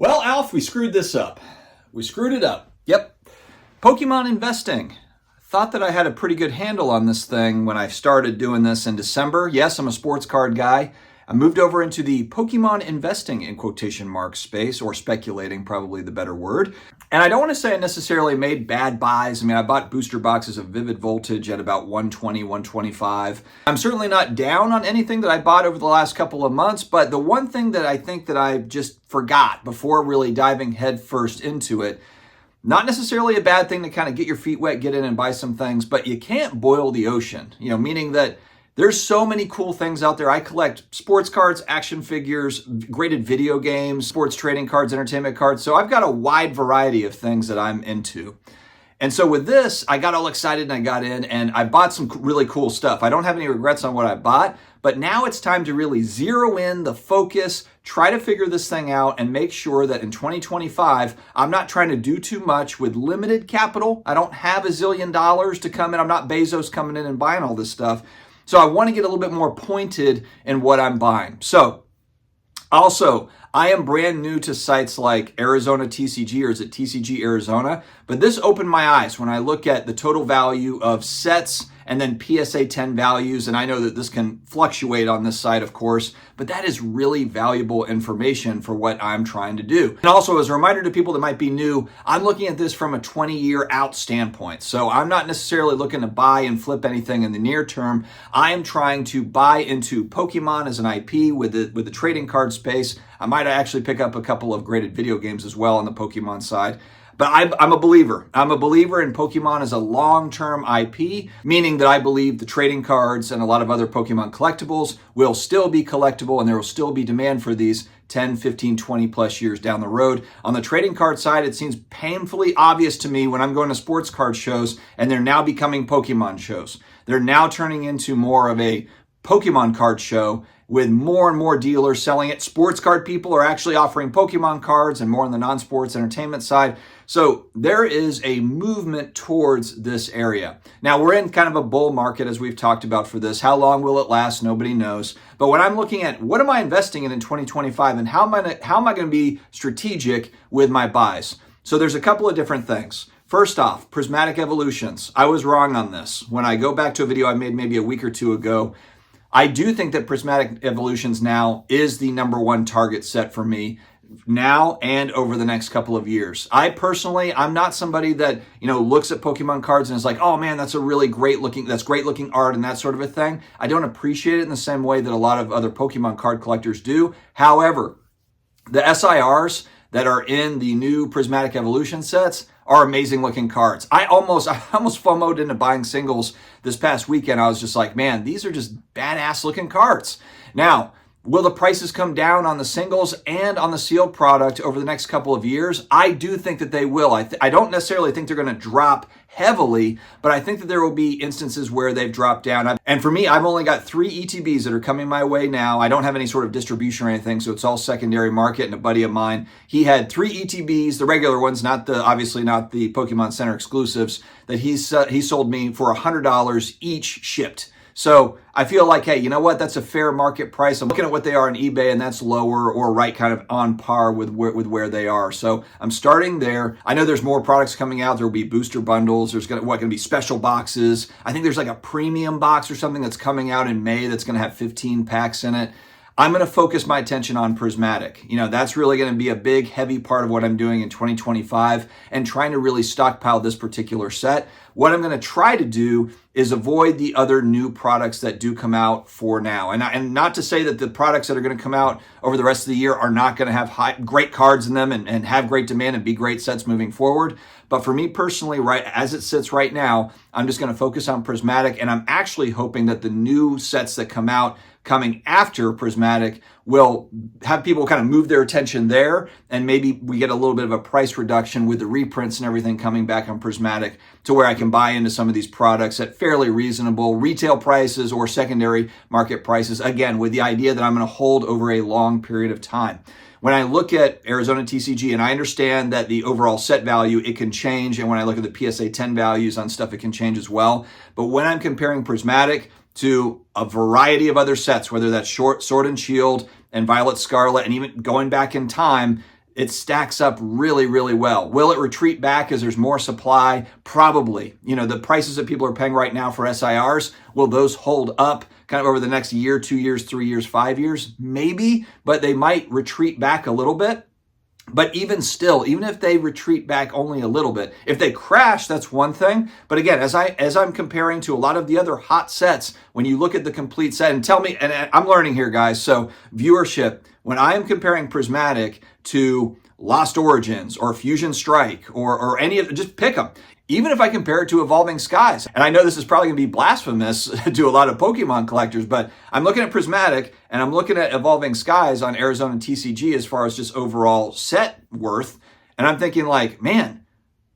Well, Alf, we screwed this up. We screwed it up. Yep. Pokemon investing. Thought that I had a pretty good handle on this thing when I started doing this in December. Yes, I'm a sports card guy. I moved over into the Pokemon investing in quotation marks space, or speculating, probably the better word. And I don't want to say I necessarily made bad buys. I mean, I bought booster boxes of Vivid Voltage at about 120, 125. I'm certainly not down on anything that I bought over the last couple of months, but the one thing that I think that I just forgot before really diving headfirst into it, not necessarily a bad thing to kind of get your feet wet, get in and buy some things, but you can't boil the ocean, meaning that there's so many cool things out there. I collect sports cards, action figures, graded video games, sports trading cards, entertainment cards. So I've got a wide variety of things that I'm into. And so with this, I got all excited and I got in and I bought some really cool stuff. I don't have any regrets on what I bought, but now it's time to really zero in the focus, try to figure this thing out and make sure that in 2025, I'm not trying to do too much with limited capital. I don't have $1 zillion to come in. I'm not Bezos coming in and buying all this stuff. So I want to get a little bit more pointed in what I'm buying. So also, I am brand new to sites like Arizona TCG, or is it TCG Arizona? But this opened my eyes when I look at the total value of sets and then PSA 10 values. And I know that this can fluctuate on this site, of course, but that is really valuable information for what I'm trying to do. And also, as a reminder to people that might be new, I'm looking at this from a 20-year out standpoint. So I'm not necessarily looking to buy and flip anything in the near term. I am trying to buy into Pokemon as an IP with the trading card space. I might actually pick up a couple of graded video games as well on the Pokemon side. But I'm a believer. I'm a believer in Pokemon as a long-term IP, meaning that I believe the trading cards and a lot of other Pokemon collectibles will still be collectible and there will still be demand for these 10, 15, 20 plus years down the road. On the trading card side, it seems painfully obvious to me when I'm going to sports card shows and they're now becoming Pokemon shows. They're now turning into more of a Pokemon card show with more and more dealers selling it. Sports card people are actually offering Pokemon cards and more on the non-sports entertainment side. So there is a movement towards this area. Now we're in kind of a bull market, as we've talked about for this. How long will it last? Nobody knows. But when I'm looking at what am I investing in 2025 and how am I going to be strategic with my buys? So there's a couple of different things. First off, Prismatic Evolutions. I was wrong on this. When I go back to a video I made maybe a week or two ago, I do think that Prismatic Evolutions now is the number one target set for me now and over the next couple of years. I'm not somebody that, looks at Pokemon cards and is like, oh man, that's great looking art and that sort of a thing. I don't appreciate it in the same way that a lot of other Pokemon card collectors do. However, the SIRs that are in the new Prismatic Evolution sets are amazing looking cards. I almost FOMO'd into buying singles this past weekend. I was just like, man, these are just badass looking cards. Now, will the prices come down on the singles and on the sealed product over the next couple of years? I do think that they will. I don't necessarily think they're going to drop heavily, but I think that there will be instances where they've dropped down. And for me, I've only got 3 ETBs that are coming my way now. I don't have any sort of distribution or anything, so it's all secondary market. And a buddy of mine, he had 3 ETBs, the regular ones, obviously not the Pokemon Center exclusives, that he sold me for $100 each shipped. So I feel like, hey, you know what? That's a fair market price. I'm looking at what they are on eBay, and that's lower or right kind of on par with where they are. So I'm starting there. I know there's more products coming out. There will be booster bundles. There's going to be special boxes. I think there's like a premium box or something that's coming out in May that's going to have 15 packs in it. I'm going to focus my attention on Prismatic. That's really going to be a big, heavy part of what I'm doing in 2025 and trying to really stockpile this particular set. What I'm going to try to do is avoid the other new products that do come out for now. And not to say that the products that are going to come out over the rest of the year are not going to have great cards in them and have great demand and be great sets moving forward. But for me personally, right as it sits right now, I'm just going to focus on Prismatic. And I'm actually hoping that the new sets that come out coming after Prismatic will have people kind of move their attention there, and maybe we get a little bit of a price reduction with the reprints and everything coming back on Prismatic to where I can buy into some of these products at fairly reasonable retail prices or secondary market prices, again, with the idea that I'm going to hold over a long period of time. When I look at Arizona TCG, and I understand that the overall set value, it can change, and when I look at the PSA 10 values on stuff, it can change as well. But when I'm comparing Prismatic to a variety of other sets, whether that's Sword and Shield and Violet Scarlet, and even going back in time, it stacks up really, really well. Will it retreat back as there's more supply? Probably. You know, the prices that people are paying right now for SIRs, will those hold up kind of over the next year, 2 years, 3 years, 5 years? Maybe, but they might retreat back a little bit. But even still, even if they retreat back only a little bit, if they crash, that's one thing. But again, as I'm comparing to a lot of the other hot sets, when you look at the complete set, and tell me, and I'm learning here, guys, so viewership, when I am comparing Prismatic to Lost Origins or Fusion Strike or any of, just pick them. Even if I compare it to Evolving Skies, and I know this is probably going to be blasphemous to a lot of Pokemon collectors, but I'm looking at Prismatic and I'm looking at Evolving Skies on Arizona TCG as far as just overall set worth, and I'm thinking like, man,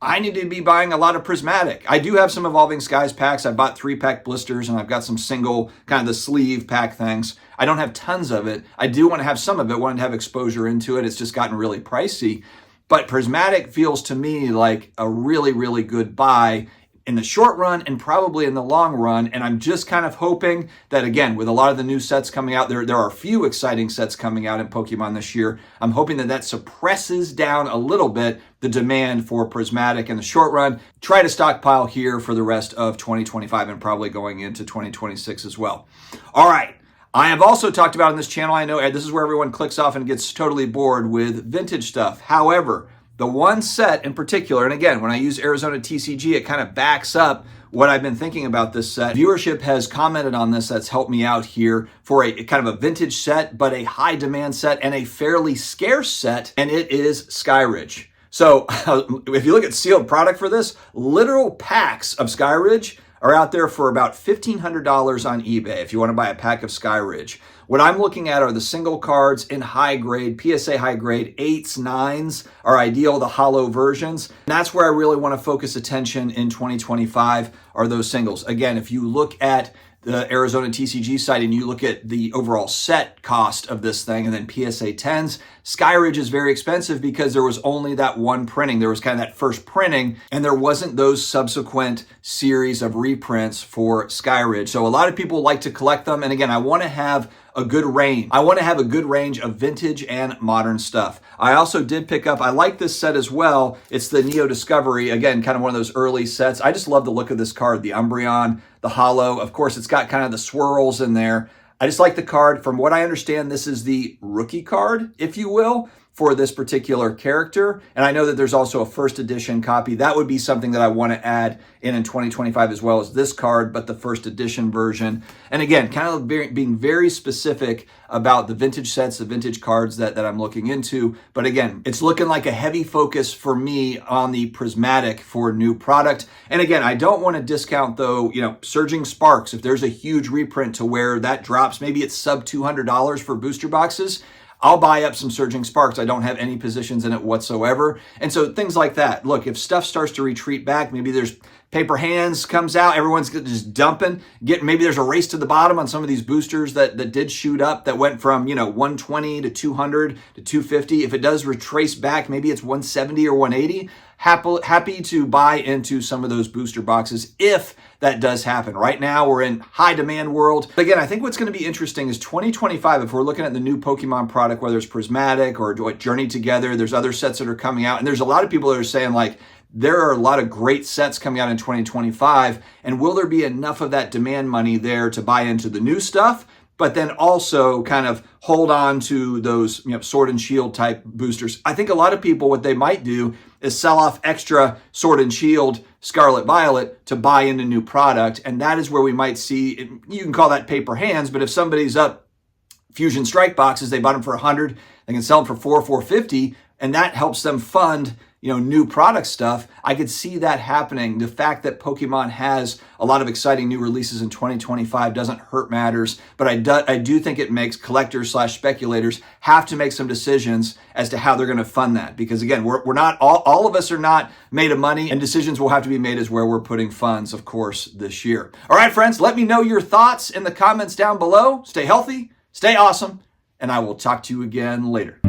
I need to be buying a lot of Prismatic. I do have some Evolving Skies packs. I bought 3-pack blisters and I've got some single kind of the sleeve pack things. I don't have tons of it. I do want to have some of it, want to have exposure into it. It's just gotten really pricey. But Prismatic feels to me like a really, really good buy in the short run and probably in the long run. And I'm just kind of hoping that, again, with a lot of the new sets coming out, there are a few exciting sets coming out in Pokemon this year. I'm hoping that suppresses down a little bit the demand for Prismatic in the short run. Try to stockpile here for the rest of 2025 and probably going into 2026 as well. All right. I have also talked about on this channel, I know this is where everyone clicks off and gets totally bored with vintage stuff. However, the one set in particular, and again, when I use Arizona TCG, it kind of backs up what I've been thinking about this set. Viewership has commented on this. That's helped me out here for a kind of a vintage set, but a high demand set and a fairly scarce set, and it is Skyridge. So if you look at sealed product for this, literal packs of Skyridge are out there for about $1,500 on eBay if you want to buy a pack of Skyridge. What I'm looking at are the single cards in high grade, PSA high grade, 8s, 9s are ideal, the hollow versions. And that's where I really want to focus attention in 2025 are those singles. Again, if you look at the Arizona TCG site and you look at the overall set cost of this thing and then PSA 10s, Skyridge is very expensive because there was only that one printing. There was kind of that first printing and there wasn't those subsequent series of reprints for Skyridge. So a lot of people like to collect them. And again, I want to have a good range. I want to have a good range of vintage and modern stuff. I also did pick up, I like this set as well. It's the Neo Discovery. Again, kind of one of those early sets. I just love the look of this card, the Umbreon, the Hollow. Of course, it's got kind of the swirls in there. I just like the card. From what I understand, this is the rookie card, if you will, for this particular character. And I know that there's also a first edition copy. That would be something that I want to add in 2025 as well as this card, but the first edition version. And again, kind of being very specific about the vintage sets, the vintage cards that I'm looking into. But again, it's looking like a heavy focus for me on the Prismatic for new product. And again, I don't want to discount though, Surging Sparks. If there's a huge reprint to where that drops, maybe it's sub $200 for booster boxes, I'll buy up some Surging Sparks. I don't have any positions in it whatsoever. And so things like that. Look, if stuff starts to retreat back, maybe there's Paper Hands comes out, everyone's just dumping. Maybe there's a race to the bottom on some of these boosters that did shoot up, that went from 120 to 200 to 250. If it does retrace back, maybe it's 170 or 180. Happy to buy into some of those booster boxes if that does happen. Right now, we're in high demand world. But again, I think what's going to be interesting is 2025, if we're looking at the new Pokemon product, whether it's Prismatic or Journey Together, there's other sets that are coming out. And there's a lot of people that are saying like, there are a lot of great sets coming out in 2025. And will there be enough of that demand money there to buy into the new stuff? But then also kind of hold on to those Sword and Shield type boosters. I think a lot of people, what they might do is sell off extra Sword and Shield Scarlet Violet to buy into new product. And that is where we might see, you can call that paper hands, but if somebody's up Fusion Strike boxes, they bought them for 100, they can sell them for $450, and that helps them fund new product stuff. I could see that happening. The fact that Pokemon has a lot of exciting new releases in 2025 doesn't hurt matters, but I do think it makes collectors / speculators have to make some decisions as to how they're going to fund that. Because again, we're not, all of us are not made of money, and decisions will have to be made as where we're putting funds, of course, this year. All right, friends, let me know your thoughts in the comments down below. Stay healthy, stay awesome, and I will talk to you again later.